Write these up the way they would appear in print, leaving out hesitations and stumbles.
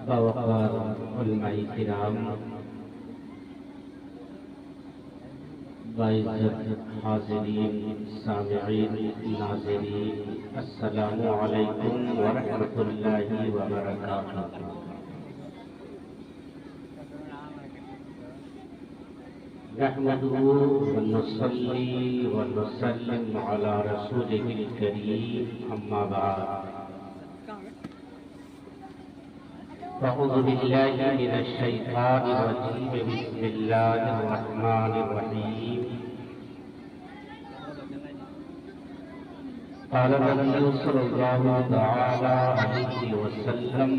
باوقار علماء کرام، باعزت حاضرین سامعین ناظرین، السلام علیکم ورحمۃ اللہ وبرکاتہ۔ نحمده ونصلي ونسلم على رسوله الكريم، أما بعد، أعوذ بالله من الشيطان الرجيم، بسم الله الرحمن الرحيم۔ قال النبي صلى الله تعالى عليه وسلم: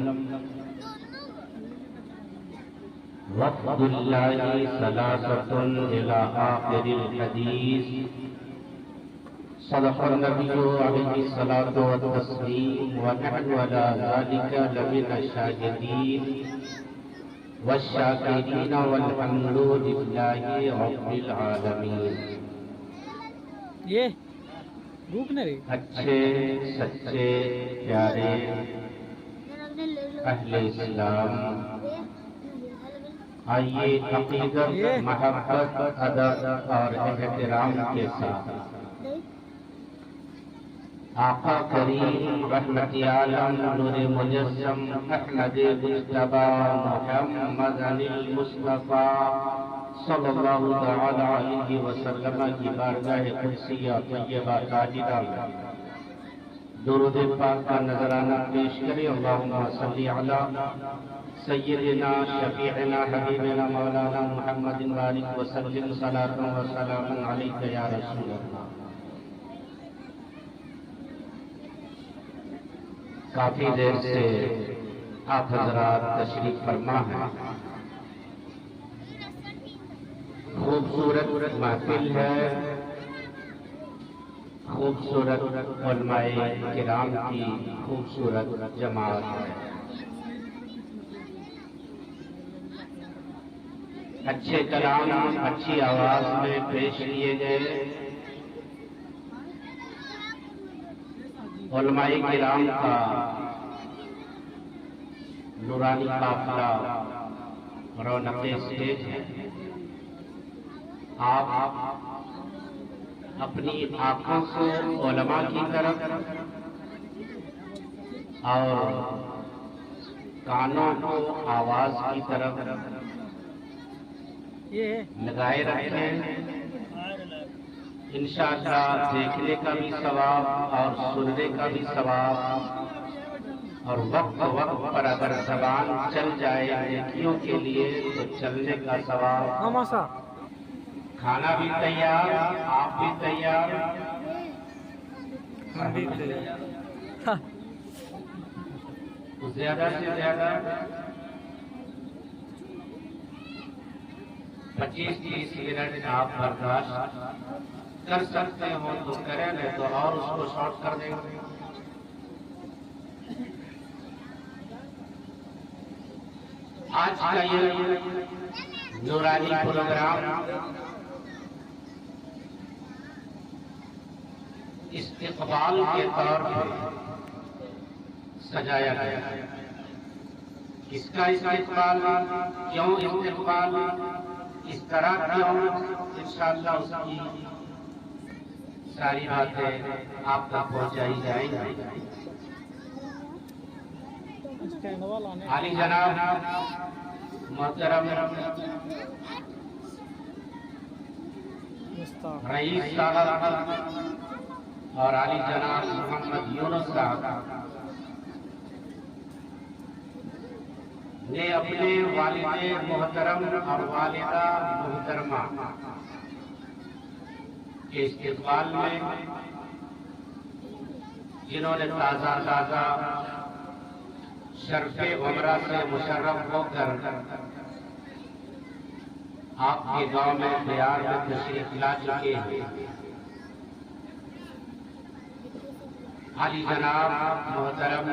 وفد الله ثلاثة إلى آخر الحديث۔ صدق النبي عليه الصلاة والتسليم، ونحن على ذلك لمن الشاهدين والشاكرين، والحمد لله رب العالمين۔ یہ بھوک نہ رہی۔ اچھے سچے پیارے اہل اسلام، آئیے عقیدت، محبت، ادب اور احترام کے ساتھ آقا کریم رحمت عالم نور مجسم احمد مجتبی محمد المصطفیٰ صلی اللہ تعالی علیہ وسلم کی بارگاہ قدسیہ طیبہ طاہرہ میں درود پاک کا نذرانہ پیش کریں۔ اللہم صلی علی سیدنا شفیعنا حبیبنا مولانا محمد وآلہ وسلم، صلاۃ و سلام علیک یا رسول اللہ۔ کافی دیر سے آپ حضرات تشریف فرما ہیں، خوبصورت محفل ہے، خوبصورت علماء کرام کی خوبصورت جماعت ہے۔ اچھے کلام اچھی آواز میں پیش کیے گئے، علماء کرام کا نورانی قافلہ رونق اسٹیج ہے۔ آپ اپنی آنکھوں سے علماء کی طرف اور کانوں کو آواز کی طرف لگائے رکھیں۔ انشاءاللہ دیکھنے کا بھی ثواب اور سننے کا بھی ثواب، اور وقت پر اگر زبان چل جائے نیکیوں کے لیے تو چلنے کا ثواب۔ کھانا بھی تیار، آپ بھی تیار، تو زیادہ سے زیادہ 25-30 منٹ آپ برداشت کر سکتے ہو تو کریں، نہیں تو اور اس کو شارٹ کر دیں گے۔ آج کا یہ نورانی پروگرام استقبال کے طور پر سجایا گیا ہے۔ اس کا استقبال کیوں استقبال اس طرح کیوں، انشاءاللہ اس کی ساری باتیں آپ تک پہنچائی جائیں گی۔ عالی جناب محترم رئیس صاحب اور عالی جناب محمد یونس صاحب نے اپنے والد محترم اور والدہ محترمہ کے استقبال میں، جنہوں نے تازہ شرف عمرہ سے مشرف ہو کر آپ کے گاؤں میں دیار میں تشریف لا چکے ہیں، عالی جناب محترم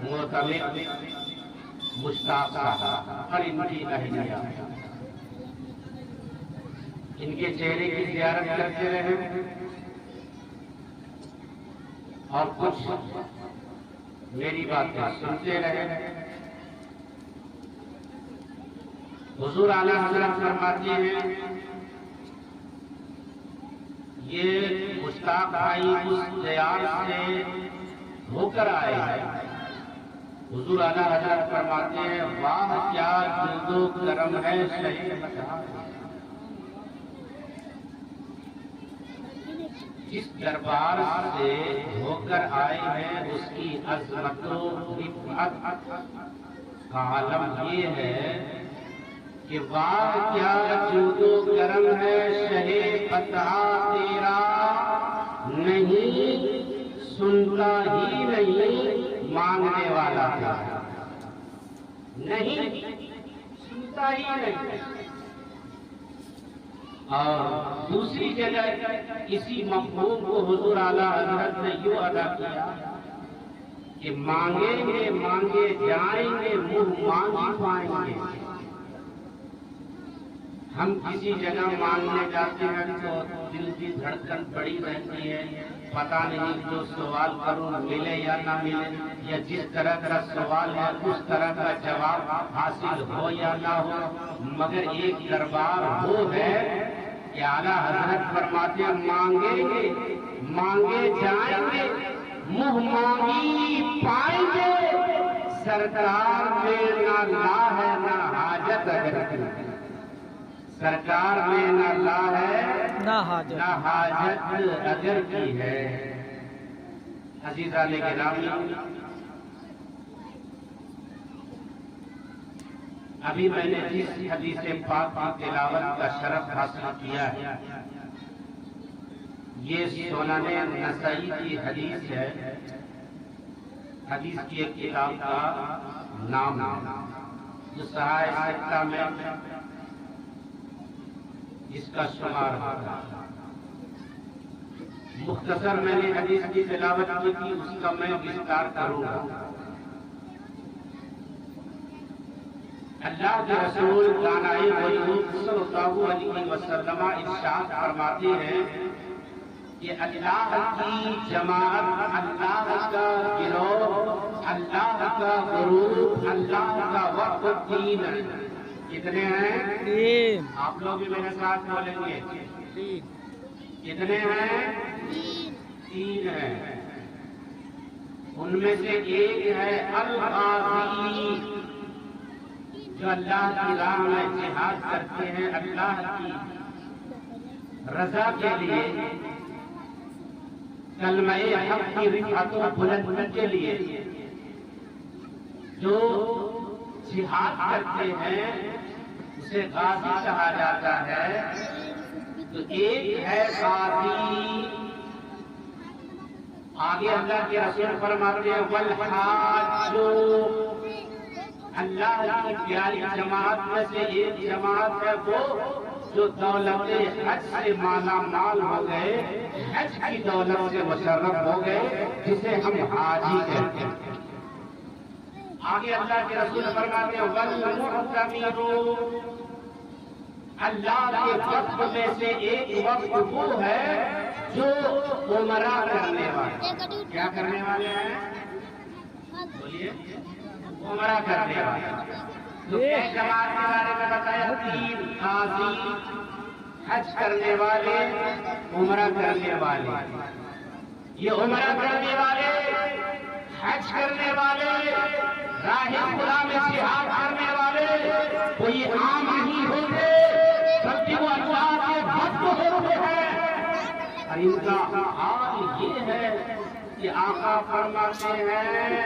معتمد مشتاق صاحب اور ان کی اہلیہ، ان کے چہرے کی زیارت کرتے رہے اور کچھ میری باتیں سنتے رہے۔ حضور اعلیٰ حضرت فرماتے ہیں، یہ مشتاق بھائی اس دیار سے ہو کر آئے ہیں۔ حضور اعلیٰ حضرت فرماتے ہیں، واہ کیا جلد و کرم ہے شہید مدحت، جس دربار سے ہو کر آئے ہیں اس کی عظمت و رفعت کا عالم یہ ہے کہ واہ کیا جود و کرم ہے شہ فتح تیرا، نہیں سنتا ہی نہیں مانگنے والا تھا، نہیں سنتا ہی نہیں۔ اور دوسری جگہ اسی مفہوم کو حضور اعلیٰ حضرت نے یوں ادا کیا کہ مانگیں گے مانگے جائیں گے، منہ مانگی پائیں گے۔ ہم کسی جگہ مانگنے جاتے ہیں تو دل کی دھڑکن بڑی رہتی ہے، پتہ نہیں جو سوال کروں ملے یا نہ ملے، یا جس طرح کا سوال ہے اس طرح کا جواب حاصل ہو یا نہ ہو، مگر ایک دربار وہ ہے کہ اعلیٰ حضرت فرماتے ہیں، مانگیں گے مانگے جائیں گے، منہ مانگی پائیں گے، سرکار میں نہ لا ہے نہ حاجت اگر کی، سرکار میں نہ لا ہے نہ حاجت اگر کی ہے۔ عزیزان گرامی، ابھی میں نے جس حدیث پاک کی تلاوت کا شرف حاصل کیا ہے، یہ سنن نسائی کی حدیث ہے۔ حدیث کی ایک کتاب کا نام جو صحائح ستہ میں اس کا شمار ہوتا ہے۔ مختصر میں نے حدیث کی تلاوت کی تھی، اس کا میں وستار کروں گا۔ اللہ کے رسول دانائے غیوب صلی اللہ علیہ وسلم ارشاد فرماتے ہیں کہ اللہ کی جماعت، اللہ کا گروہ، اللہ کا غروب، اللہ کا وقت دین کتنے ہیں؟ تین۔ آپ لوگ بھی میرے ساتھ بولیں گے، کتنے ہیں؟ تین ہیں۔ ان میں سے ایک ہے الغازی، جو اللہ کی راہ میں جہاد کرتے ہیں، اللہ کی رضا کے لیے، کلمہ حق کی رفعت و بلندی کے لیے جو جہاد کرتے ہیں اسے غازی کہا جاتا ہے۔ تو ایک ہے غازی، آگے اللہ کے رسول فرماتے ہیں والحاج، اللہ کی پیاری جماعت میں سے ایک جماعت ہے وہ جو دولت حج سے مالا مال ہو گئے، حج کی دولت سے مشرف ہو گئے، جسے ہم حاجی کہتے ہیں۔ آگے اللہ کے رسول فرماتے ہیں وَالْمُعْتَمِرُ، اللہ کے وقت میں سے ایک وقت وہ ہے جو عمرہ کرنے والے، کیا کرنے والے ہیں؟ بولیے، عمرہ کرنے والے۔ تو ایک جماعت کے بارے میں بتایا، 3 قاضی، حج کرنے والے، عمرہ کرنے والے۔ یہ عمرہ کرنے والے، حج کرنے والے، راہ خدا میں جہاد کرنے والے کوئی عام نہیں ہوتے، بلکہ وہ اللہ کے بھکت ہوتے ہیں۔ اور ان کا حال یہ ہے کہ آقا فرماتے ہیں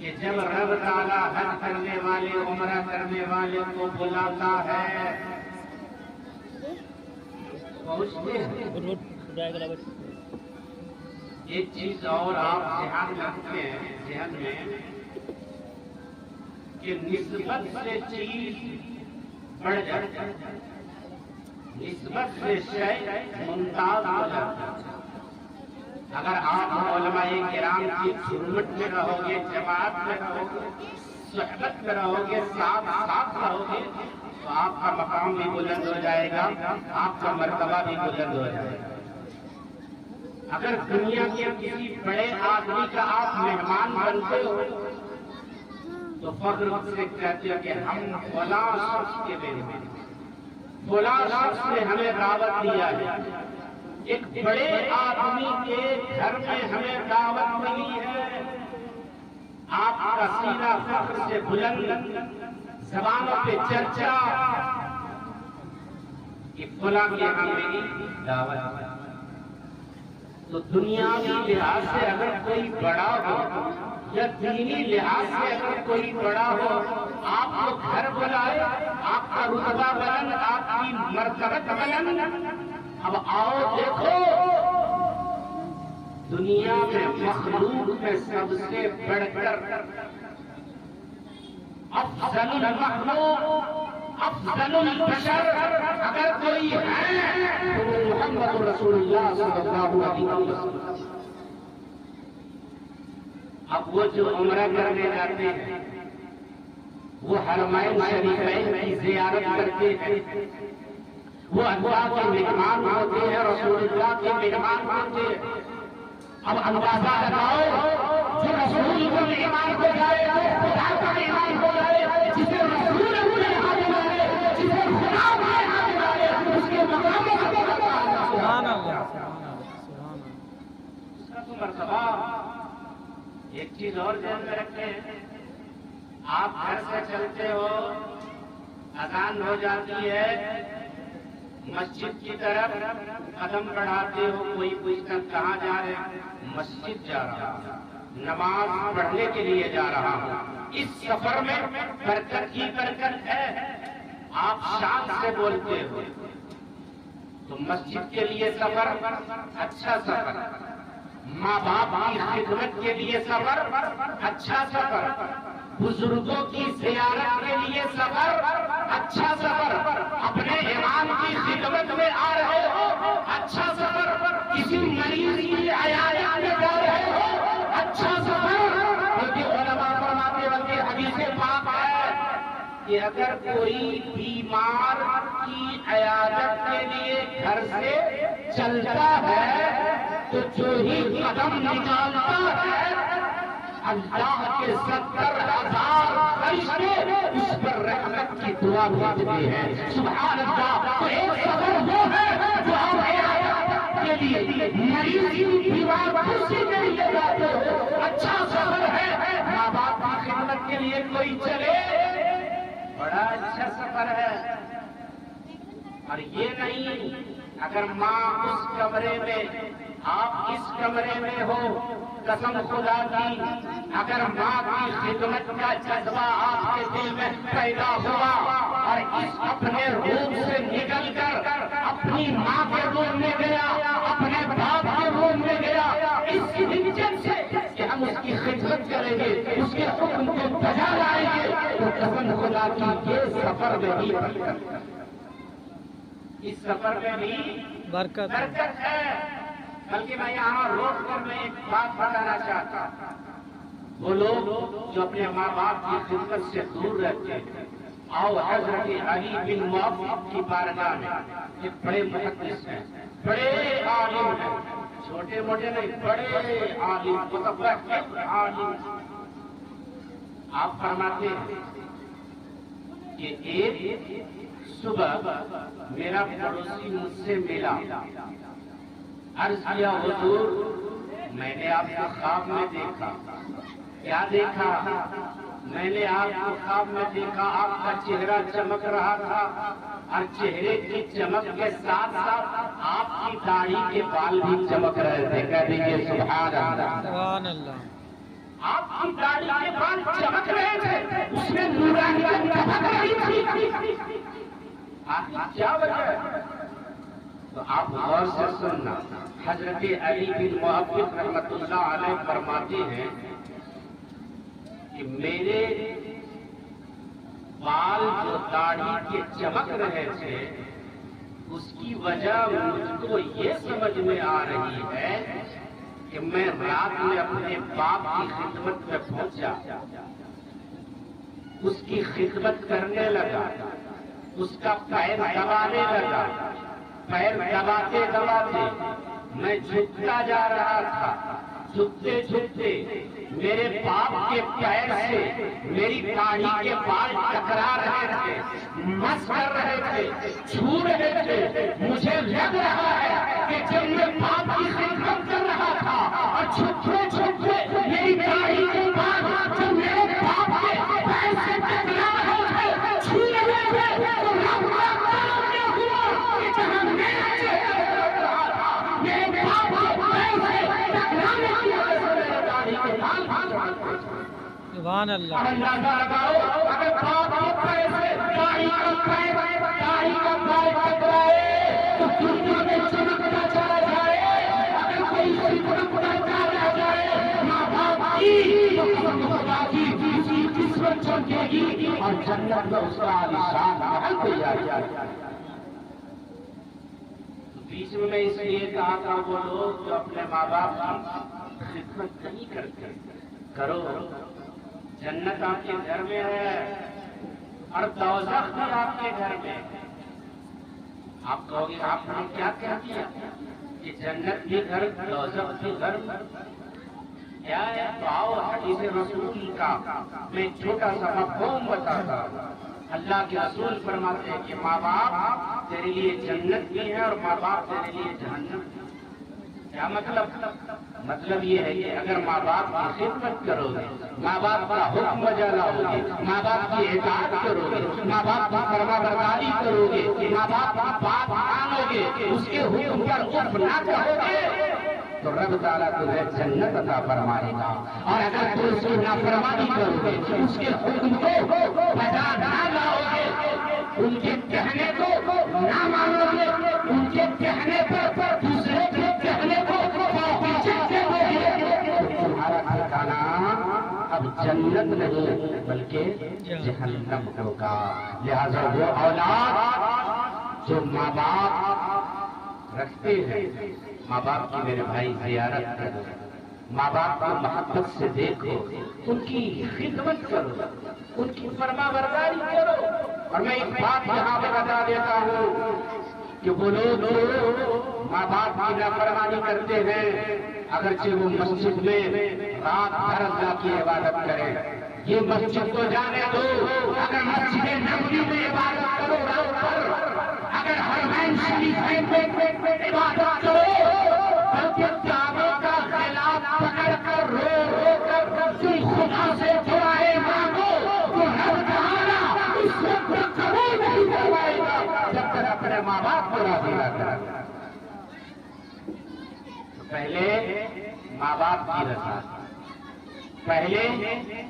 کہ جب رب تعالیٰ حج کرنے والے، عمرہ کرنے والے کو بلاتا ہے، پہنچتے ہیں۔ ایک چیز اور آپ ذہن میں رکھتے ہیں، ذہن میں، کہ نسبت سے چیز بڑھ جاتی ہے، نسبت سے شے ممتاز ہو جاتا ہے۔ اگر آپ علماء کرام کی حرمت میں رہو گے، جماعت میں رہو گے، صحبت میں رہو گے، ساتھ رہو گے، تو آپ کا مقام بھی بلند ہو جائے گا، آپ کا مرتبہ بھی بلند ہو جائے گا۔ اگر دنیا کے کسی بڑے آدمی کا آپ مہمان بنتے ہو تو فخر سے کہتے ہیں کہ ہم فلاں شخص کے مہمان، فلاں شخص نے ہمیں دعوت دیا ہے۔ ایک بڑے آدمی کے گھر میں ہمیں دعوت ملی ہے، آپ کا سینہ فخر سے بلند، زبانوں پہ چرچا کہ فلاں کے یہاں میری دعوت ہے۔ تو دنیاوی لحاظ سے اگر کوئی بڑا ہو یا دینی لحاظ سے اگر کوئی بڑا ہو، آپ کو گھر بلائے، آپ کا رتبہ بلند، آپ کی مرتبت بلند۔ اب آؤ دیکھو، دنیا میں مخلوق میں سب سے بڑھ کر افضل المخلوق، افضل البشر اگر کوئی ہے تو وہ محمد رسول اللہ صلی اللہ علیہ وسلم۔ اب وہ جو عمرہ کرنے جاتے ہیں، وہ حرمین شریفین کی زیارت کرتے ہیں، وہ اللہ کے مہمان ہوتے ہیں، رسول اللہ کے مہمان ہوتے ہیں۔ اب اندازہ لگاؤ، جو رسول کا مہمان ہو جائے، خدا کا مہمان ہو جائے، جسے رسول یہاں بلائے، جسے خدا یہاں بلائے، اس کے مقام میں سبحان اللہ، اس کا تو مرتبہ۔ ایک چیز اور ذہن میں رکھتے ہیں، آپ گھر سے چلتے ہو، اذان ہو جاتی ہے، مسجد کی طرف قدم بڑھاتے ہو، کوئی پوچھتا کہاں جا رہے ہیں؟ مسجد جا رہا ہوں، نماز پڑھنے کے لیے جا رہا ہوں۔ اس سفر میں برکت ہی برکت ہے، آپ شان سے بولتے ہو۔ تو مسجد کے لیے سفر اچھا سفر، ماں باپ کی خدمت کے لیے سفر اچھا سفر، بزرگوں کی زیارت کے لیے سفر اچھا سفر، اپنے امام کی خدمت میں آ رہے ہو اچھا سفر، کسی مریض کی عیادت میں جا رہے ہو اچھا سفر۔ کیونکہ علماء فرماتے بلکہ حدیث پاک ہے کہ اگر کوئی بیمار کی عیادت کے لیے گھر سے چلتا ہے تو جو ہی قدم نکالتا ہے، اللہ کے 70,000 فرشتے اس پر رحمت کی دعا بھیجتے ہیں۔ سبحان اللہ۔ تو ایک سفر وہ ہے جو ہم عیادت کے لیے، مریض کی بیمار کرسی کے لیے جاتے ہو اچھا سفر ہے، ماں باپ کی خدمت کے لیے کوئی چلے بڑا اچھا سفر ہے۔ اور یہ نہیں اگر ماں اس کمرے میں، آپ اس کمرے میں ہو، قسم خدا کی اگر ماں کی خدمت کا جذبہ آپ کے دل میں پیدا ہوا اور اس اپنے روم سے نکل کر اپنی ماں کے روم میں گیا، اپنے باپ کے روم میں گیا، اس نیت سے کہ ہم اس کی خدمت کریں گے، اس کے حکم کو بجا لائیں گے، تو قسم خدا کی یہ سفر میں بھی برکت ہے، اس سفر میں بھی برکت ہے۔ برکت ہے۔ بلکہ میں یہاں روک کر میں ایک بات بتانا چاہتا ہوں، وہ لوگ جو اپنے ماں باپ کی خدمت سے دور رہتے ہیں، آؤ حضرت علی بن موافق کی بارگاہ میں، ایک بڑے محدث ہیں، بڑے عالم ہیں، چھوٹے موٹے نہیں، بڑے عالم، متفقہ عالم۔ آپ فرماتے ہیں کہ ایک صبح میرا پڑوسی مجھ سے ملا، عرض کیا حضور میں نے آپ کو خواب میں دیکھا۔ کیا دیکھا؟ میں نے آپ کو خواب میں دیکھا، آپ کا چہرہ چمک رہا تھا، اور چہرے کی چمک کے ساتھ ساتھ آپ کی داڑھی کے بال بھی چمک رہے تھے۔ کہہ دیجیے سبحان اللہ۔ سبحان اللہ۔ آپ کی داڑھی کے بال چمک رہے تھے، اس میں نورانیت چمک رہی تھی۔ کیا وجہ ہے؟ تو آپ غور سے سننا، حضرت علی بن موافق رحمۃ اللہ علیہ فرماتے ہیں کہ میرے بال جو داڑھی کے چمک رہے تھے، اس کی وجہ مجھ کو یہ سمجھ میں آ رہی ہے کہ میں رات میں اپنے باپ کی خدمت میں پہنچا، اس کی خدمت کرنے لگا، اس کا پیر دبانے لگا، پیر دباتے دباتے میں جھکتا جا رہا تھا، جھکتے جھکتے میرے باپ کے پیر سے میری داڑھی کے بال ٹکرا رہے تھے، مس کر رہے تھے، چھو رہے تھے۔ مجھے لگ رہا ہے کہ جب میں باپ کی خدمت کر رہا تھا اور جھکتے جھکتے میری داڑھی کے بال جب میرے باپ کے پیر سے ٹکرا رہے تھے، چھو رہے تھے، تو رب کا کام یہ ہوا کہ جہاں میرا چہرہ لگ رہا تھا، میرے باپ کے پیر سے ٹکرانے کی وجہ سے میرے داڑھی کے بال سبحان اللہ۔ اندازہ لگاؤ، اگر باپ کے پیر سے داڑھی کا پیر ٹکرائے تو دنیا میں چمکتا چلا جائے، اگر کوئی خدمت چلا جائے ماں باپ کی تو خدا کی قسمت چمکے گی اور جنت میں اس کا عالیشان محل تیار کیا۔ بیچ میں اس لیے کہا تھا وہ لوگ جو اپنے ماں باپ کی خدمت نہیں کرتے، کرو، جنت آپ کے گھر میں ہے اور دوزخ بھی آپ کے گھر میں۔ آپ کہو گے آپ نے کیا کہہ دیا کہ جنت بھی گھر، دوزخ بھی گھر؟ کیا ہے؟ تو آؤ حدیث رسول کا میں چھوٹا سا مفہوم بتاتا ہوں۔ اللہ کے رسول فرماتے ہیں کہ ماں باپ تیرے لیے جنت بھی ہے اور ماں باپ تیرے لیے جہنم بھی۔ کیا مطلب؟ مطلب یہ ہے کہ اگر ماں باپ کی خدمت کرو گے، ماں باپ کا حکم بجا لاؤ گے، ماں باپ کی اطاعت کرو گے، ماں باپ کی فرما برداری کرو گے، ماں باپ کی بات مانو گے، اس کے حکم پر اف نہ کہو گے، تو رب تعالیٰ تمہیں جنت عطا فرمائے گا۔ اور اگر تم اس کی نافرمانی کرو گے، اس کے حکم کو بجا نہ لاؤ گے، ان کے کہنے کو نہ مانو گے، ان کے کہنے پر دوسرے کے کہنے کو پیچھے پھیرو گے، تمہارا ٹھکانہ اب جنت نہیں بلکہ جہنم ہوگا۔ لہذا وہ اولاد جو ماں باپ رکھتے ہیں، ماں باپ کی میرے بھائی زیارت کرو، ماں باپ کو محبت سے دیکھو، ان کی خدمت کرو، ان کی فرما برداری کرو۔ اور میں ایک بات یہاں پہ بتا دیتا ہوں کہ وہ لوگ ماں باپ کی نافرمانی کرتے ہیں، اگرچہ وہ مسجد میں رات بھر اللہ کی عبادت کریں، یہ مسجد کو جانے دو، اگر مسجد نبوی میں عبادت کرو رات بھر، اگر حرمین شریفین میں عبادت کرو، بلکہ کعبے کا خلاف پکڑ کر رو رو کر تم خدا سے دعائیں مانگو تو رب تعالیٰ اس وقت قبول نہیں کروائے گا جب تک اپنے ماں باپ کو راضی نہ کرے۔ پہلے ماں باپ کی رضا، پہلے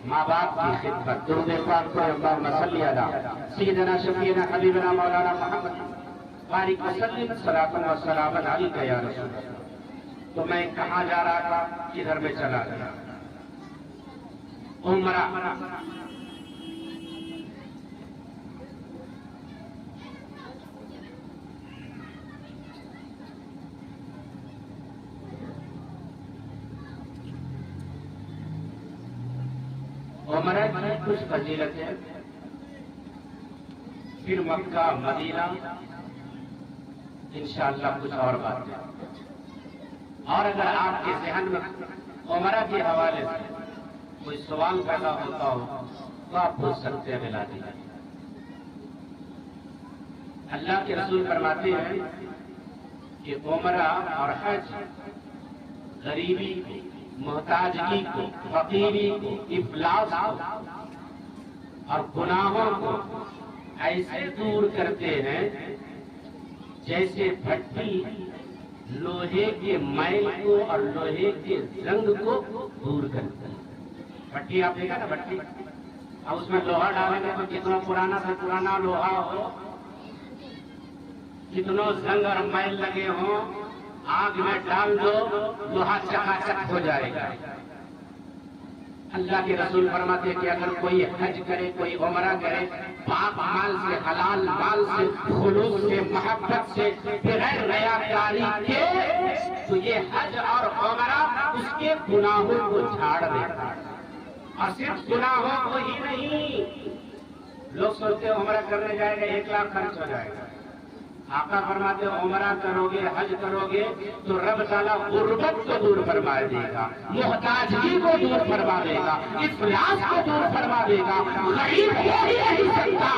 ماں باپ کی خدمت۔ درود پاک پر اللہم صلی علی سیدنا شفیعنا حبیبنا مولانا محمد بارک وسلم صلاۃ و سلام علیک یا رسول اللہ۔ تو میں کہاں جا رہا تھا، کدھر میں چلا گیا؟ عمرہ۔ عمرہ کی کچھ فضیلتیں، پھر مکہ مدینہ، انشاءاللہ کچھ اور باتیں، اور اگر آپ کے ذہن میں عمرہ کے حوالے سے کوئی سوال پیدا ہوتا ہو تو آپ پوچھ سکتے ہیں بلا دیجیے۔ اللہ کے رسول فرماتے ہیں کہ عمرہ اور حج غریبی کو، محتاجگی کو، فقیری کو، افلاس کو اور گناہوں کو ایسے دور کرتے ہیں جیسے بھٹی لوہے کے میل کو اور لوہے کے زنگ کو دور کرتے ہیں۔ بھٹی آپ دیکھا نا، بھٹی اب اس میں لوہا ڈالیں گے تو کتنا پرانا سے پرانا لوہا ہو، کتنوں زنگ اور میل لگے ہوں، آگ میں ڈال دو لوہا چکا چک ہو جائے گا۔ اللہ کے رسول فرماتے ہیں کہ اگر کوئی حج کرے، کوئی عمرہ کرے، پاک مال سے، حلال مال سے، خلوص سے، محبت سے، بغیر ریاکاری کے، تو یہ حج اور عمرہ اس کے گناہوں کو جھاڑ دیتا ہے۔ اور صرف گناہوں کو ہی نہیں، لوگ سوچتے ہیں عمرہ کرنے جائے گا 1 لاکھ خرچ ہو جائے گا۔ آقا فرماتے ہیں عمرہ کرو گے، حج کرو گے تو رب تعالیٰ غربت کو دور فرما دے گا، محتاجگی کو دور فرما دے گا، افلاس کو دور فرما دے گا۔ غریب ہو ہی نہیں سکتا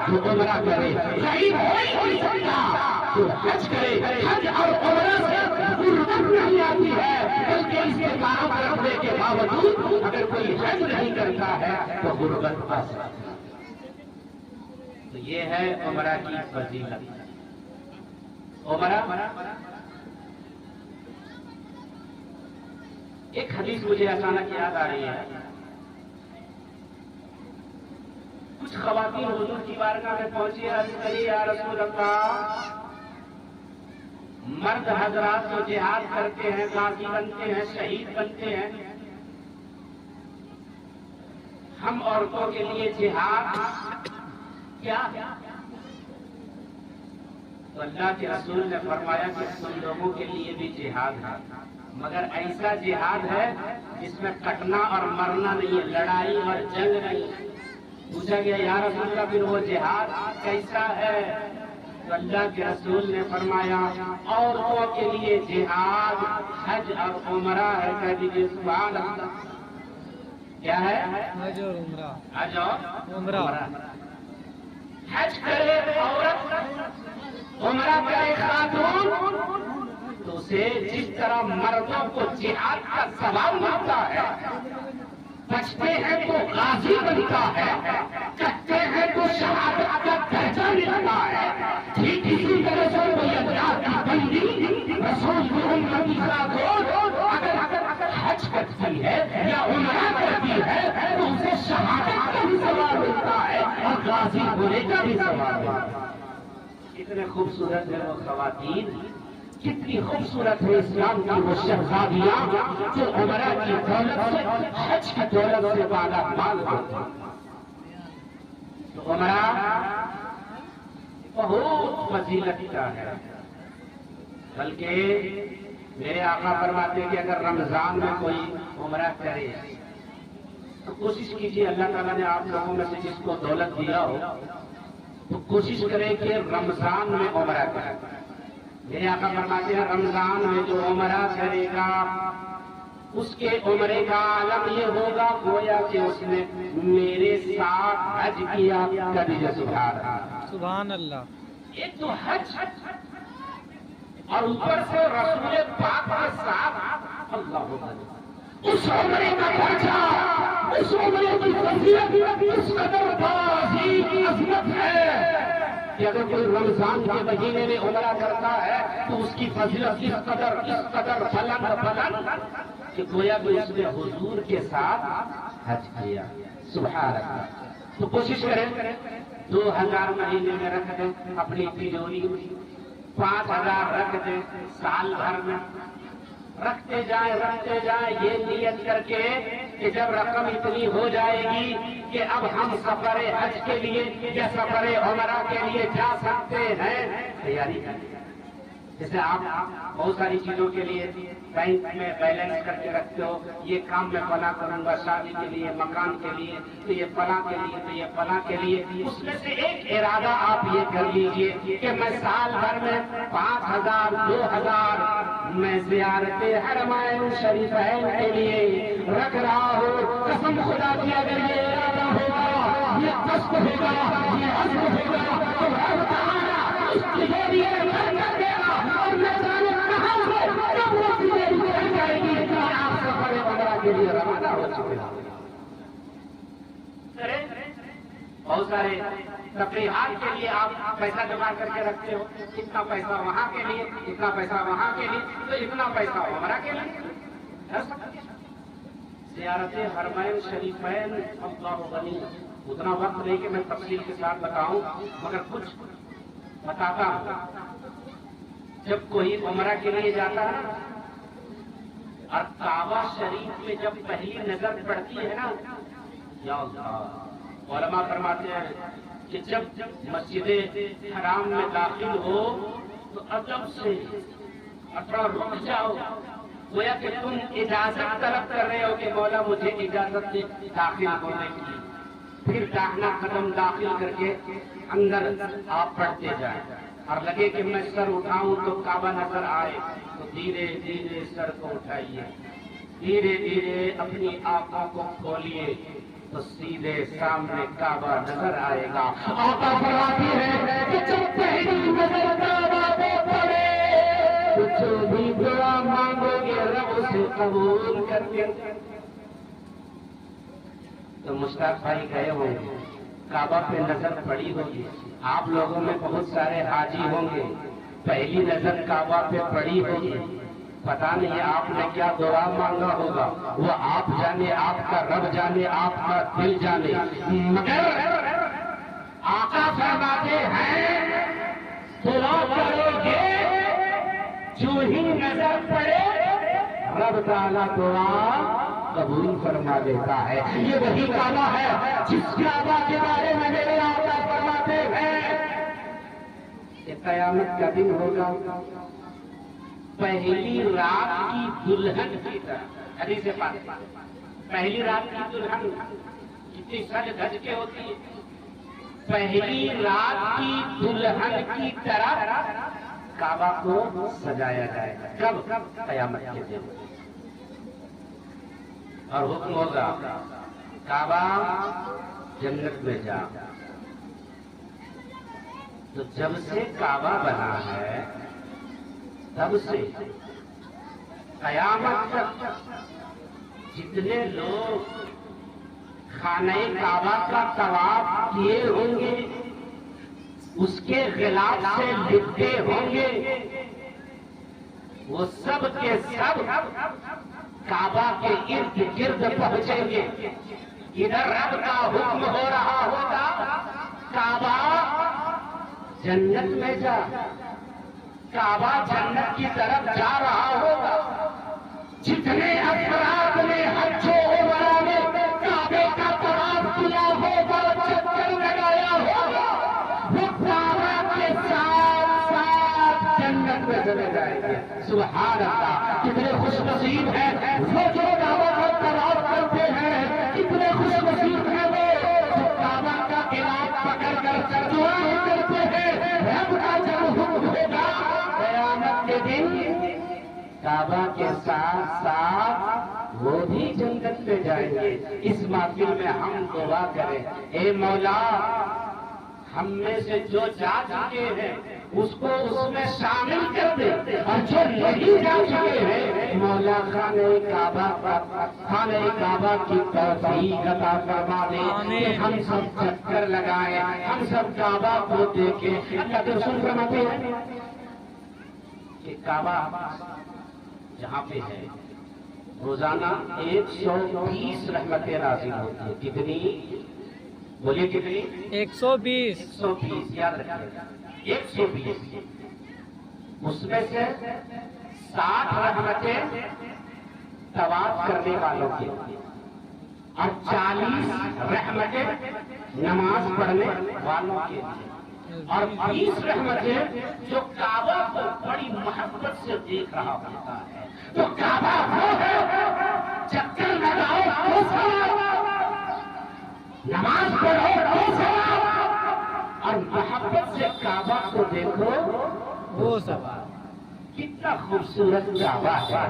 تو عمرہ کرے، غریب ہو ہی نہیں سکتا تو حج کرے۔ حج اور عمرہ سے غربت نہیں آتی ہے، بلکہ اس کے کاروں کرنے کے باوجود اگر کوئی حج نہیں کرتا ہے تو غربت آ سکتی ہے۔ تو یہ ہے عمرہ کی فضیلت۔ عمرہ ایک حدیث مجھے اچانک یاد آ رہی ہے۔ کچھ خواتین حضور کی بارگاہ میں پہنچی، عرض کری یا رسول اللہ، مرد حضرات جو جہاد کرتے ہیں، غازی بنتے ہیں، شہید بنتے ہیں، ہم عورتوں کے لیے جہاد کیا؟ تو اللہ کے رسول نے فرمایا کہ تم لوگوں کے لیے بھی جہاد ہے، مگر ایسا جہاد ہے جس میں کٹنا اور مرنا نہیں ہے، لڑائی اور جنگ نہیں۔ پوچھا گیا یا رسول اللہ پھر وہ جہاد کیسا ہے؟ تو اللہ کے رسول نے فرمایا عورتوں کے لیے جہاد حج اور عمرہ ہے۔ کہہ دیجیے سبحان اللہ۔ کیا ہے؟ حج اور عمرہ۔ حج اور عمرہ۔ حج کرے عورت، عمرہ کرے خاتون، تو اسے جس طرح مردوں کو جہاد کا ثواب ملتا ہے، بچتے ہیں تو غازی بنتا ہے، کٹتے ہیں تو شہادت کا درجہ ملتا ہے، ٹھیک اسی طرح سے کوئی اللہ کی بندی رسول کی امت کی خاتون اگر حج کرتی ہے یا عمرہ کرتی ہے تو اسے شہادت کا بھی ثواب ملتا ہے اور غازی ہونے کا بھی ثواب ملتا ہے۔ کتنے خوبصورت ہیں وہ خواتین، کتنی خوبصورت ہے اسلام کی وہ شہزادیاں جو عمرہ کی دولت سے، حج کی دولت سے بالا مال ہوتی ہیں۔ تو عمرہ بہت فضیلت کا ہے، بلکہ میرے آقا فرماتے ہیں کہ اگر رمضان میں کوئی عمرہ کرے تو کوشش کیجیے، اللہ تعالیٰ نے آپ لوگوں میں سے جس کو دولت دیا ہو تو کوشش کرے کہ رمضان میں عمرہ کرے۔ میرے آقا فرماتے ہیں رمضان میں جو عمرہ کرے گا اس کے عمرے کا عالم یہ ہوگا گویا کہ اس نے میرے ساتھ حج کیا۔ کبھی سبحان اللہ۔ ایک تو حج اور اوپر سے رسول پاک کے ساتھ اللہ اس عمرے کا خرچہ، اس عمرے کی فضیلت اس قدر عظیم عظمت ہے کہ اگر کوئی رمضان کے مہینے میں عمرہ کرتا ہے تو اس کی فضیلت اس قدر بلند کہ گویا کہ اس نے حضور کے ساتھ حج کیا۔ سبحان اللہ۔ تو کوشش کریں 2000 مہینے میں رکھ دیں اپنی تجوری میں، 5000 رکھ دیں سال بھر میں، رکھتے جائیں یہ نیت کر کے کہ جب رقم اتنی ہو جائے گی کہ اب ہم سفر حج کے لیے یا سفر عمرہ کے لیے جا سکتے ہیں، تیاری کریں۔ جیسے آپ بہت ساری چیزوں کے لیے بینک میں بیلنس کر کے رکھتے ہو، یہ کام میں فلاں کروں گا، شادی کے لیے، مکان کے لیے، تو یہ فلاں کے لیے، تو یہ فلاں کے لیے، اس میں سے ایک ارادہ آپ یہ کر لیجئے کہ میں سال بھر میں 5000 2000 میں زیارت حرمین شریفین کے لیے رکھ رہا ہوں۔ قسم خدا کی اگر یہ ارادہ ہوگا، یہ قصد ہوگا، یہ عزم ہوگا، تو رب تعالیٰ اس کے لیے برکت دے گا، اور نہ جانے کہاں سے کب وہ چیزیں نکل جائے گی کہ آپ سفر عمرہ کے لیے روانہ ہو چکے ہیں۔ بہت سارے تفریحات کے لیے آپ پیسہ جمع کر کے رکھتے ہو، اتنا پیسہ وہاں کے لیے، اتنا پیسہ وہاں کے لیے، تو اتنا پیسہ عمرہ کے لیے۔ زیارت حرمین شریفین اللہ غنی، اتنا وقت نہیں کہ میں تفصیل کے ساتھ بتاؤں، مگر کچھ بتاتا ہوں۔ جب کوئی عمرہ کے لیے جاتا ہے نا، اور کعبہ شریف میں جب پہلی نظر پڑتی ہے نا، یا اللہ، علماء فرماتے ہیں کہ جب مسجد حرام میں داخل ہو تو ادب سے تھوڑا رک جاؤ، گویا کہ تم اجازت طلب کر رہے ہو کہ مولا مجھے اجازت دے داخل ہونے کی، پھر داہنا قدم داخل کر کے اندر آپ بڑھتے جائیں، اور لگے کہ میں سر اٹھاؤں تو کعبہ نظر آئے، تو دھیرے دھیرے سر کو اٹھائیے، دھیرے دھیرے اپنی آنکھوں کو کھولیے، تو سیدھے سامنے کعبہ نظر آئے گا۔ آقا فرماتی ہے کہ جب پہلی نظر کعبہ پہ پڑے تو جو بھی دعا مانگو گے رب سے قبول کر کے۔ تو مشتاق بھائی گئے ہوں گے، کعبہ پہ نظر پڑی ہوگی، آپ لوگوں میں بہت سارے حاجی ہوں گے، پہلی نظر کعبہ پہ پڑی ہوگی، پتا نہیں آپ نے کیا دعا مانگا ہوگا، وہ آپ جانے، آپ کا رب جانے، آپ کا دل جانے، مگر آقا فرماتے ہیں دعا کرو گے جو ہی نظر پڑے رب تعالیٰ دعا قبول فرما دیتا ہے۔ یہ وہی کعبہ ہے جس کعبہ کے بارے میں میرے آقا فرماتے ہیں کہ قیامت کا دن ہوگا، پہلی رات کی دلہن کی طرح، حدیث پاک، پہلی رات کی دلہن کتنی سج دھج کے ہوتی ہے، پہلی رات کی دلہن کی طرح کعبہ کو سجایا جائے گا۔ کب؟ قیامت کے دن، اور حکم ہوگا کعبہ جنت میں جا۔ تو جب سے کعبہ بنا ہے تب سے قیامت تک جتنے لوگ خانہ کعبہ کا طواف کیے ہوں گے، اس کے غلاف سے لپٹے ہوں گے، وہ سب کے سب کعبہ کے ارد گرد پہنچیں گے۔ ادھر رب کا حکم ہو رہا ہوگا کعبہ جنت میں جا، کعبہ جنت کی طرف جا رہا ہوگا۔ جتنے افراد نے حج و عمرہ میں کعبے کا طواف کیا ہوگا، چکر لگایا ہوگا، وہ کعبہ کے ساتھ ساتھ جنت میں چلے جائیں گے۔ سبحان اللہ، کتنے خوش نصیب ہیں وہ جو کعبہ کا طواف کرتے ہیں، کتنے خوش نصیب ہیں وہ جو کعبہ کا غلاف پکڑ کر دعائیں کرتے ہیں۔ رب کا جب حکم ہوگا قیامت کے دن کعبہ کے ساتھ ساتھ وہ بھی جنت میں جائیں گے۔ اس محفل میں ہم دعا کریں، اے مولا ہم میں سے جو جا چکے ہیں اس کو اس میں شامل کر دے، اور جو نہیں جا چکے ہیں مولا خانہ کعبہ کی توفیق عطا فرما دے کہ ہم سب چکر لگائیں، ہم سب کعبہ کو دیکھیں۔ اللہ کے رسول فرماتے ہیں کہ کعبہ جہاں پہ ہے روزانہ 120 رحمتیں نازل ہوتی ہیں۔ کتنی؟ بولیے کتنی؟ 120 120، یاد رکھیے 120۔ اس میں سے 60 رحمتیں طواف کرنے والوں کے لیے، اور 40 رحمتیں نماز پڑھنے والوں کے لیے۔ اور 20 رحمتیں جو کعبہ کو بڑی محبت سے دیکھ رہا ہوتا ہے. تو کعبہ وہ ہے چکر لگاؤ تو ثواب، نماز پڑھو تو ثواب، اور محبت سے کعبہ کو دیکھو وہ سب. کتنا خوبصورت کعبہ ہے،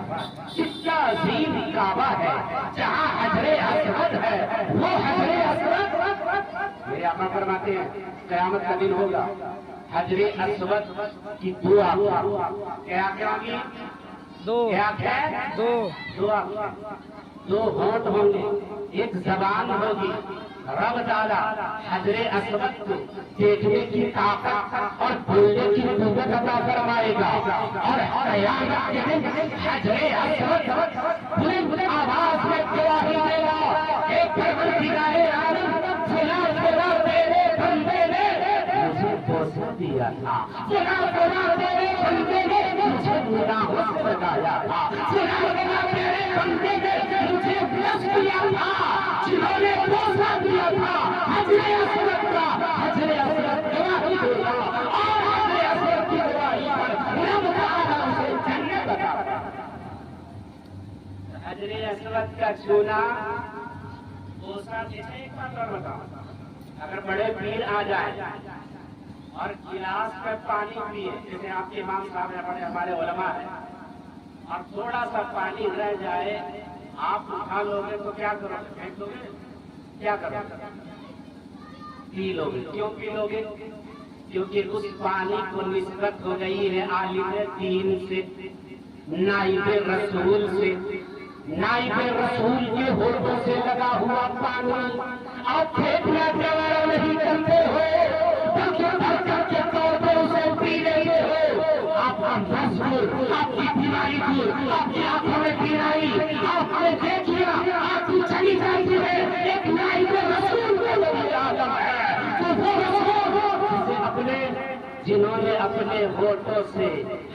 کتنا عظیم کعبہ ہے. جہاں حجر اسود ہے وہ حجر اسود، میرے آقا فرماتے ہیں قیامت کا دن ہوگا، حجر اسود کی دعا کیا ہوگی؟ دو دو ہونٹ ہوں گے، ایک زبان ہوگی. رب تعالیٰ حجر اسود کو دیکھنے کی طاقت اور بولنے کی قوت عطا فرمائے گا. اور قیامت کے دن حجر اسود بلند آواز میں گواہی دے گا، ایک پروردگار عالم فلاں فلاں میرے بندے نے مجھے بوسہ دیا تھا، فلاں فلاں میرے بندے نے مجھے گناہوں سے بچایا تھا، فلاں فلاں میرے بندے نے مجھے بلس دیا تھا، جنہوں نے بوسہ دیا تھا حجر اسود کا. حجر اسود گواہی دے گا، اور حجر اسود کی گواہی پر رب تعالیٰ اسے جنت عطا فرمائے گا. حجر اسود کا چھونا بوسہ دینے. ایک بات اور بتاؤ، اگر بڑے پیر آ جائیں اور گلاس میں پانی پیے، جیسے آپ کے امام صاحب نے پڑھے، ہمارے علماء ہیں، اور تھوڑا سا پانی رہ جائے آپ اٹھا لو گے تو کیا کرو گے؟ پھینک دو گے؟ کیا کرو گے؟ پی لو گے. کیوں پی لو گے؟ کیونکہ اس پانی کو نسبت ہو گئی ہے عالم دین سے، نائب رسول سے. نائب رسول کے ہونٹوں سے لگا ہوا پانی آپ پھینکنا گوارا نہیں کرتے ہو، بلکہ برکت کے طور پر اسے پی رہے ہو. آپ کا مضمون، آپ کی بیماری دور، آپ کی آنکھوں میں بینائی، آپ نے دیکھ لیا آپ کی چلی جاتی ہے. ایک نائب رسول کو عالم ہے، تو وہ رسول جنہوں نے اپنے ہونٹوں سے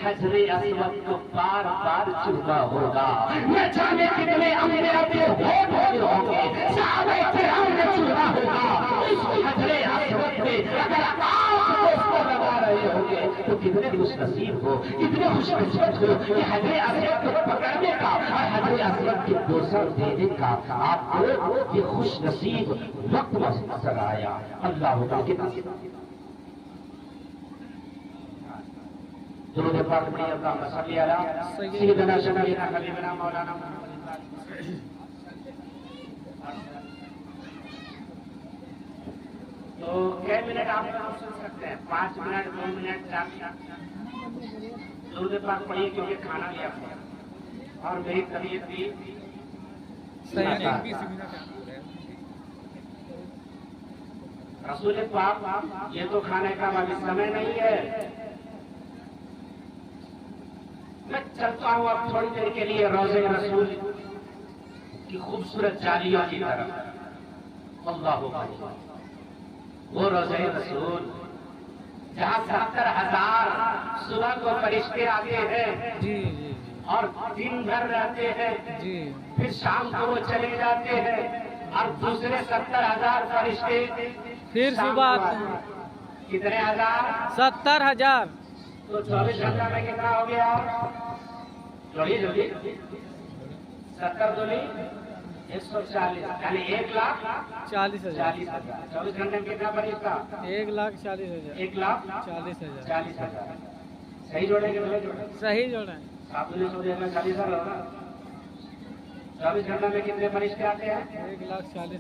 حجر اسود کو بار بار چوما ہوگا. نہ جانے کتنے انبیاء کے ہونٹ ہوتے ہوں گے، صحابہ کرام نے چوما ہوگا. اس حجر اسود پہ اگر آپ اس کو لگا رہے ہوں گے تو کتنے خوش نصیب ہو، کتنے خوش نصیب ہو کہ حجر اسود کو پکڑنے کا اور حجر اسود کے بوسہ دینے کا آپ کو یہ خوش نصیب وقت نظر آیا. اللہ کے نصیب درود پاک پڑھیے. اللہم صلی علی سیدنا شفیعنا حبیبنا مولانا محمد. تو کئی منٹ آپ سن سکتے ہیں؟ 5 منٹ، 2 منٹ، 4 منٹ. درود پاک پڑھیے کیونکہ کھانا لیا اور میری طبیعت بھی رسول پاک یہ تو کھانے کا ابھی سمے نہیں ہے. میں چلتا ہوں اب تھوڑی دیر کے لیے روضہ رسول کی خوبصورت جالیوں کی طرف. اللہ اکبر. وہ روضہ رسول جہاں 70,000 صبح کو فرشتے آتے ہیں اور دن بھر رہتے ہیں، پھر شام کو وہ چلے جاتے ہیں اور دوسرے 70,000 فرشتے پھر صبح آتے ہیں. کتنے ہزار؟ 70,000. تو 24 گھنٹہ میں کتنا ہو گیا؟ جلدی 70 دو 140، یعنی 1,40,000. 24 گھنٹے میں کتنا فرشتہ؟ 1,40,000. 1,40,000. صحیح جوڑیں گے؟ صحیح جوڑیں. 40,000 ہوگا. 24 گھنٹے میں کتنے فرشتے آتے ہیں؟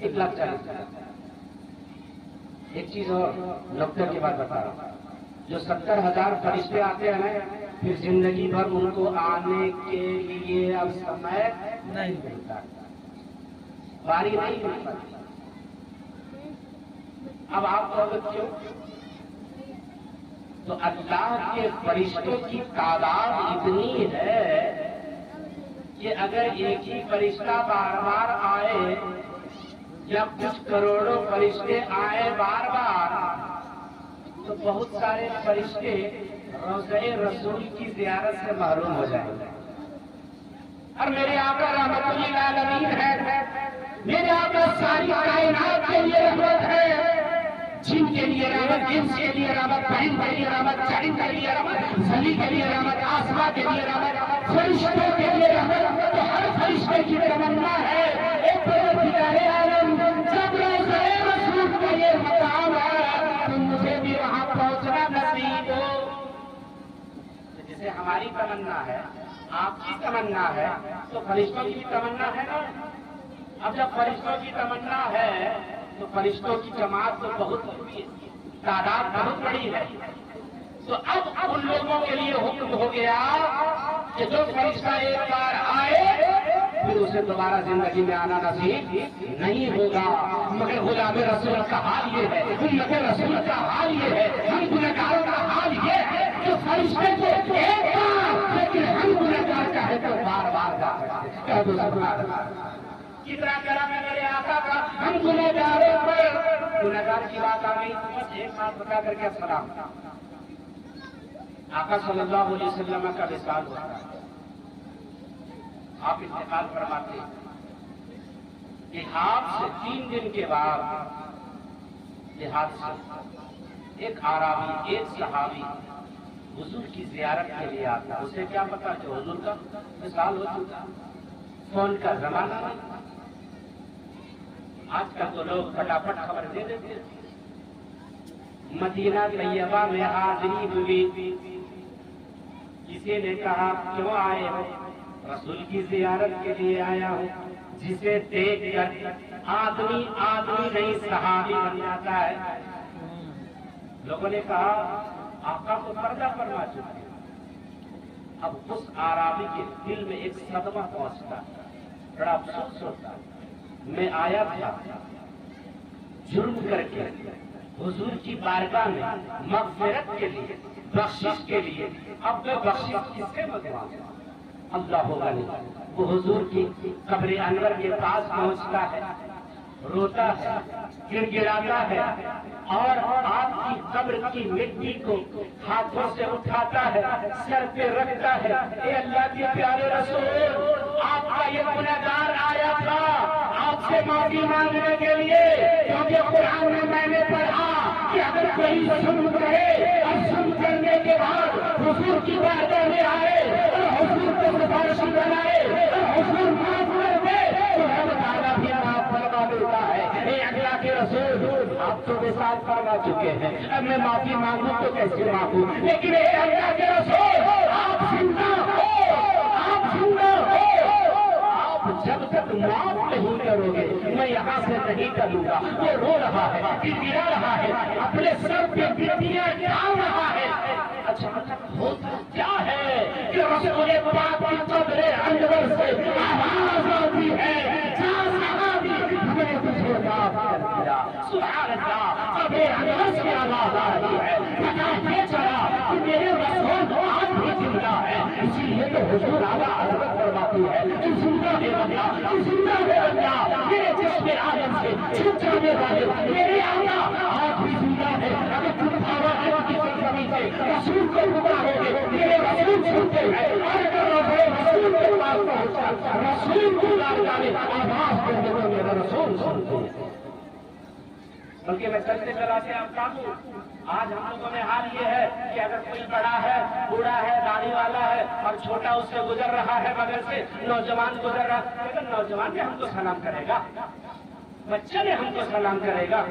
1,40,000. ایک چیز اور نقطے کی بات بتا رہا ہوں، جو 70,000 فرشتے آتے ہیں نا، پھر زندگی بھر ان کو آنے کے لیے اب سمے نہیں ملتا، باری نہیں ملتا. اب آپ کو کیوں؟ تو اللہ کے فرشتوں کی تعداد اتنی ہے کہ اگر ایک ہی فرشتہ بار بار آئے یا کچھ کروڑوں فرشتے آئے بار بار تو بہت سارے فرشتے روضہ رسول کی زیارت سے محروم ہو جائیں گے. اور میرے آقا رحمت للعالمین ہے، میرے آقا ساری کائنات کے لیے رحمت ہے. جن کے لیے رحمت، انس کے لیے رحمت، بہن کے لیے رحمت، چرند کے لیے رحمت، زلی کے لیے رحمت، آسما کے لیے رحمت، فرشتوں کے لیے رحمت. تو ہر فرشتے کی تمنا ہے ایک پروردگار عالم جب روضہ رسول کا یہ مقام ہے تو مجھے بھی وہاں پہنچنا نصیب ہو. جیسے ہماری تمنا ہے، آپ کی تمنا ہے، تو فرشتوں کی تمنا ہے نا. اب جب فرشتوں کی تمنا ہے تو فرشتوں کی جماعت تو بہت بڑی ہے، تعداد بہت بڑی ہے. تو اب ان لوگوں کے لیے حکم ہو گیا کہ جو فرشتہ ایک بار آئے پھر اسے دوبارہ زندگی میں آنا نصیب نہیں ہوگا. مگر غلام رسول کا حال یہ ہے، امت رسول کا حال یہ ہے، ہم گنہگاروں کا حال یہ ہے کہ فرشتے کو ایک بار، لیکن ہم گنہگار چاہے تو بار بار جا سکتے ہیں. کتنا کرم ہے میرے آقا کا، ہم گنہگاروں پر. گنہگار کی بات آ گئی، بس ایک بات بتا کر کے السلام. آقا صلی اللہ علیہ وسلم کا وصال ہوتا ہے، آپ انتقال فرماتے ہیں. جہاد سے 3 دن کے بعد جہاد سے ایک آرامی، ایک صحابی حضور کی زیارت کے لیے آتا. اسے کیا پتا کہ حضور کا وصال ہو چکا. فون کا زمانہ نہیں، آج کل تو لوگ فٹافٹ خبر دے دیتے. مدینہ طیبہ میں حاضری ہوئی، کسی نے کہا کیوں آئے ہو؟ رسول کی زیارت کے لیے آیا ہوں. جسے دیکھ کر آدمی نہیں صحابی بن جاتا ہے. لوگوں نے کہا آقا کو پردہ فرما چکے. اب اس آرامی کے دل میں ایک صدمہ پہنچتا، بڑا افسوس ہوتا. میں آیا تھا جرم کر کے حضور کی بارگاہ میں مغفرت کے لیے، بخشش کے لیے. اب میں بخشش کس سے مانگوں؟ اللہ ہوگا نہیں. وہ حضور کی قبر انور کے پاس پہنچتا ہے، روتا ہے، گر گراتا ہے اور آپ کی قبر کی مٹی کو ہاتھوں سے اٹھاتا ہے، سر پہ رکھتا ہے. اے اللہ کے پیارے رسول، آپ کا یہ گنہگار آیا تھا آپ سے معافی مانگنے کے لیے، کیونکہ قرآن میں نے پڑھا کہ اگر کوئی سن کرے اور سن کرنے کے بعد حضور کی بارگاہ میں آئے اور حضور کو سفارشی بنائے اور حضور معاف کر دے تو ہم تعالیٰ بھی معاف فرما دیتا ہے. اے اللہ کے رسول، آپ تو وصال فرما چکے ہیں، اب میں معافی مانگوں تو کیسے مانگوں؟ لیکن اے اللہ کے رسول، آپ زندہ ہو، آپ زندہ ہو. آپ جب تک معاف نہیں کرو گے میں یہاں سے نہیں کروں گا. وہ رو رہا ہے، گڑگڑا رہا ہے، اپنے سر پہ گٹیاں ڈال رہا ہے. اچھا ہوتا کیا ہے کہ رسول پاک کی قبر انور سے آواز آتی ہے، جا صحابی میں تجھے معاف کر دیا. سبحان اللہ، قبر انور سے آواز آ رہی ہے. پتا یہ چلا کہ میرے رسول آج بھی زندہ ہے. اسی لیے تو حضور اعلیٰ حضرت فرماتی ہے کہ زندہ ہے بندہ، زندہ ہے بندہ، میرے جسم عالم سے چھپ جانے والے میرے آقا آج بھی زندہ ہے. اگر تم آواز کی سرزمین سے رسول کو پکارو گے میرے رسول سنتے ہیں، اور اگر رسول کے پاس پہنچا رسول کو بارگاہ میں آواز کر دے تو میرا رسول سنتے ہیں. بلکہ میں چلتے چلاتے آپ کہوں آج ہم لوگوں میں حال یہ ہے کہ اگر کوئی بڑا ہے، بوڑھا ہے، داڑھی والا ہے اور چھوٹا اس سے گزر رہا ہے بغیر سے، نوجوان گزر رہا ہے، لیکن نوجوان بھی ہم کو سلام کرے گا، بچے نے ہم کو سلام کرے گا،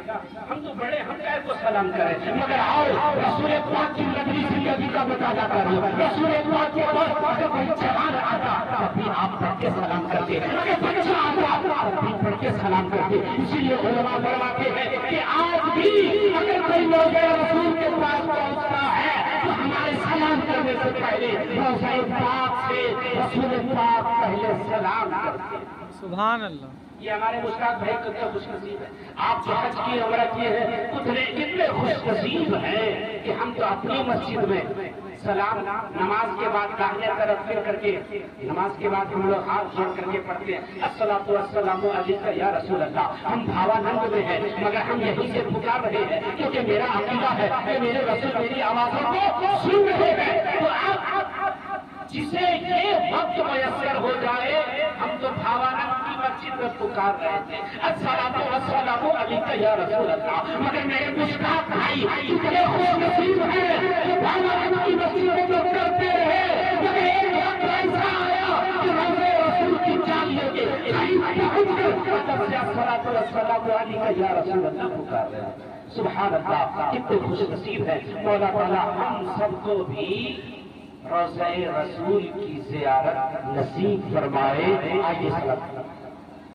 ہم تو بڑے ہم کیا کو سلام کریں. مگر آؤ رسول پاک کی نبی زندگی کا مطالعہ کرو. رسول پاک کے پاس اگر کوئی جوان آتا تب بھی آپ پڑھ کے سلام کرتے، اگر بچہ آتا تب بھی پڑھ کے سلام کرتے. اسی لیے علماء فرماتے ہیں کہ آج بھی اگر کوئی نوجوان رسول کے پاس پہنچتا ہے تو ہمارے سلام کرنے سے پہلے رسول پاک سے رسول پاک پہلے سلام کرتے ہیں. سبحان اللہ. یہ ہمارے مشتاق بھائی کتنے خوش نصیب ہیں. آپ جو حج کی عمرہ کیے ہیں کتنے خوش نصیب ہیں کہ ہم تو اپنی مسجد میں سلام نماز کے بعد داہنے طرف پھر کر کے نماز کے بعد ہم لوگ ہاتھ جوڑ کر کے پڑھتے ہیں الصلاۃ والسلام علیک یا رسول اللہ. ہم بھاوانند میں ہیں مگر ہم یہیں سے پکار رہے ہیں کیونکہ میرا عقیدہ ہے کہ میرے رسول میری آوازوں کو سن رہے ہیں. تو آپ جسے یہ وقت میسر ہو جائے ہم تو بھاوانند مسجد میں پکار رہے تھے الصلاۃ والسلام علیک یا رسول اللہ. مگر میرے مشتاق بھائی کتنے خوش نصیب ہیں جو بھگوان کی نصیحت کرتے رہے، جب ایک وقت ایسا آیا کہ روزے رسول کی جان لے کے یا رسول اللہ پکار رہے ہیں۔ سبحان اللہ، کتنے خوش نصیب ہیں۔ مولا تعالیٰ ہم سب کو بھی روضہ رسول کی زیارت نصیب فرمائے۔ آئیے صلاۃ